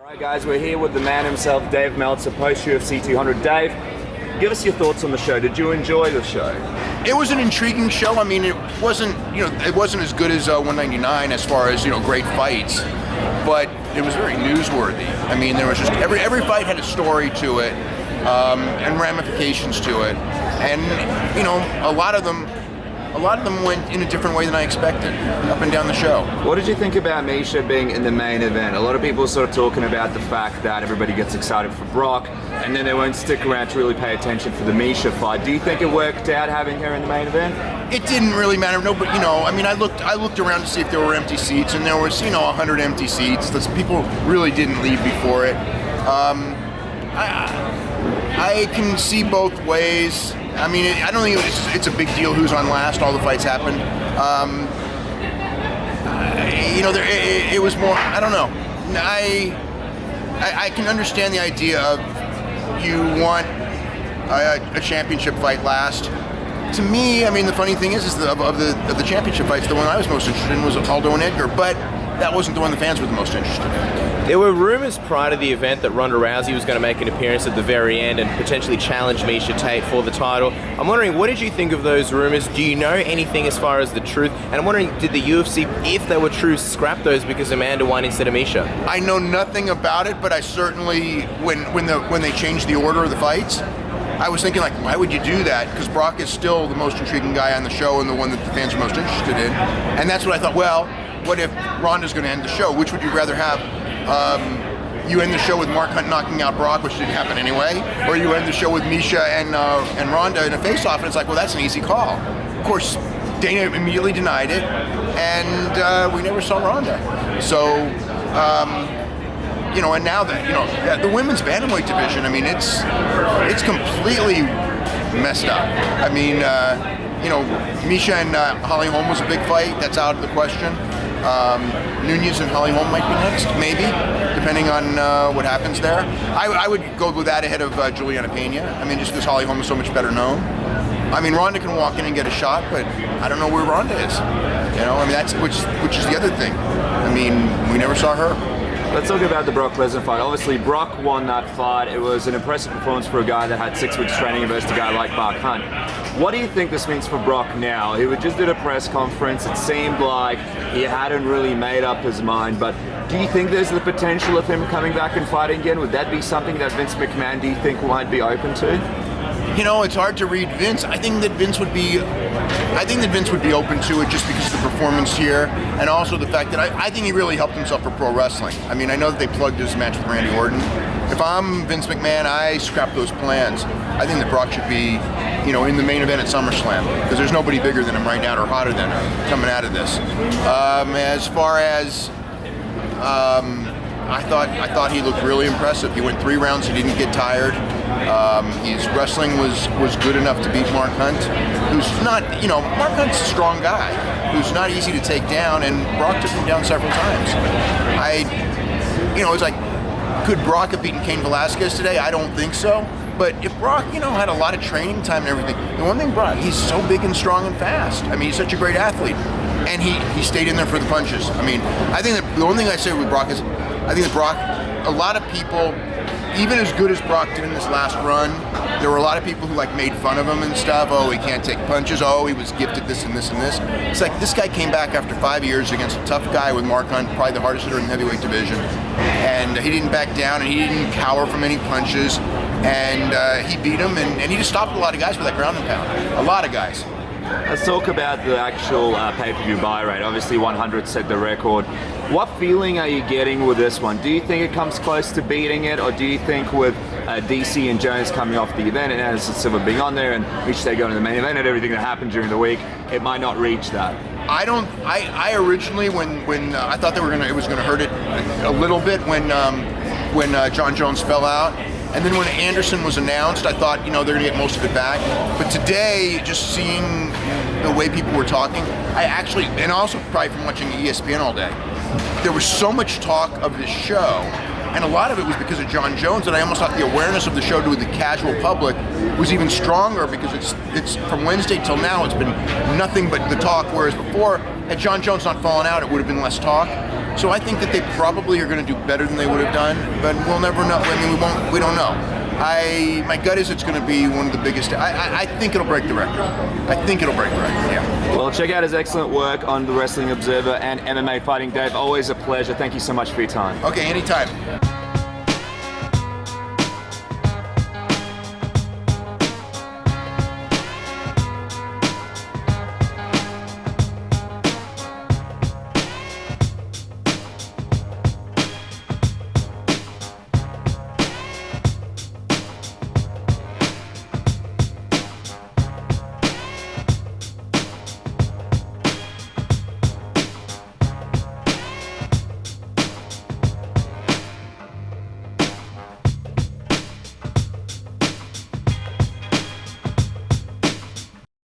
Alright guys, we're here with the man himself, Dave Meltzer, post UFC 200. Dave, give us your thoughts on the show. Did you enjoy the show? It was an intriguing show. I mean, it wasn't as good as 199 as far as, great fights, but it was very newsworthy. I mean, there was just every fight had a story to it, and ramifications to it. And, a lot of them went in a different way than I expected, up and down the show. What did you think about Misha being in the main event? A lot of people are sort of talking about the fact that everybody gets excited for Brock, and then they won't stick around to really pay attention for the Misha fight. Do you think it worked out having her in the main event? It didn't really matter. No, but I looked around to see if there were empty seats, and there was 100 empty seats. People really didn't leave before it. I can see both ways. I mean, I don't think it's a big deal who's on last. All the fights happened. It was more. I don't know. I can understand the idea of you want a championship fight last. To me, I mean, the funny thing is of the championship fights, the one I was most interested in was Aldo and Edgar, but that wasn't the one the fans were the most interested in. There were rumors prior to the event that Ronda Rousey was going to make an appearance at the very end and potentially challenge Misha Tate for the title. I'm wondering, what did you think of those rumors? Do you know anything as far as the truth? And I'm wondering, did the UFC, if they were true, scrap those because Amanda won instead of Misha? I know nothing about it, but I certainly, when they changed the order of the fights, I was thinking, why would you do that? Because Brock is still the most intriguing guy on the show and the one that the fans are most interested in. And that's what I thought, well, what if Ronda's going to end the show? Which would you rather have? You end the show with Mark Hunt knocking out Brock, which didn't happen anyway, or you end the show with Misha and Ronda in a face-off, and it's well, that's an easy call. Of course, Dana immediately denied it, and we never saw Ronda. So, and now that the women's bantamweight division, I mean, it's completely messed up. I mean, Misha and Holly Holm was a big fight. That's out of the question. Nunez and Holly Holm might be next, maybe, depending on what happens there. I would go with that ahead of Juliana Pena. I mean, just because Holly Holm is so much better known. I mean, Ronda can walk in and get a shot, but I don't know where Ronda is. I mean, that's which is the other thing. I mean, we never saw her. Let's talk about the Brock Lesnar fight. Obviously, Brock won that fight. It was an impressive performance for a guy that had 6 weeks training versus a guy like Mark Hunt. What do you think this means for Brock now? He just did a press conference. It seemed like he hadn't really made up his mind, but do you think there's the potential of him coming back and fighting again? Would that be something that Vince McMahon, do you think, might be open to? It's hard to read Vince. I think that Vince would be open to it just because of the performance here, and also the fact that I think he really helped himself for pro wrestling. I mean, I know that they plugged his match with Randy Orton. If I'm Vince McMahon, I scrap those plans. I think that Brock should be, in the main event at SummerSlam, because there's nobody bigger than him right now or hotter than him coming out of this. As far as I thought he looked really impressive. He went 3 rounds. He didn't get tired. His wrestling was good enough to beat Mark Hunt, who's not, Mark Hunt's a strong guy, who's not easy to take down, and Brock took him down several times. It's could Brock have beaten Cain Velasquez today? I don't think so. But if Brock, had a lot of training time and everything, the one thing Brock, he's so big and strong and fast. I mean, he's such a great athlete. And he stayed in there for the punches. I mean, I think that the only thing I say with Brock is, I think that Brock, a lot of people, even as good as Brock did in this last run, there were a lot of people who made fun of him and stuff. Oh, he can't take punches. Oh, he was gifted this and this and this. It's this guy came back after 5 years against a tough guy with Mark Hunt, probably the hardest hitter in the heavyweight division. And he didn't back down, and he didn't cower from any punches. And he beat him, and he just stopped a lot of guys with that ground and pound. A lot of guys. Let's talk about the actual pay-per-view buy rate. Obviously, 100 set the record. What feeling are you getting with this one? Do you think it comes close to beating it, or do you think with DC and Jones coming off the event and Anderson Silva being on there and each day going to the main event and everything that happened during the week, it might not reach that? I originally, when I thought it was gonna hurt it a little bit when John Jones fell out. And then when Anderson was announced, I thought, they're going to get most of it back. But today, just seeing the way people were talking, and also probably from watching ESPN all day, there was so much talk of this show, and a lot of it was because of John Jones, that I almost thought the awareness of the show to the casual public was even stronger, because it's from Wednesday till now, it's been nothing but the talk, whereas before, had John Jones not fallen out, it would have been less talk. So I think that they probably are going to do better than they would have done, but we'll never know. I mean, we don't know. My gut is it's going to be one of the biggest. I think it'll break the record. I think it'll break the record. Yeah. Well, check out his excellent work on the Wrestling Observer and MMA Fighting. Dave, always a pleasure. Thank you so much for your time. Okay, anytime.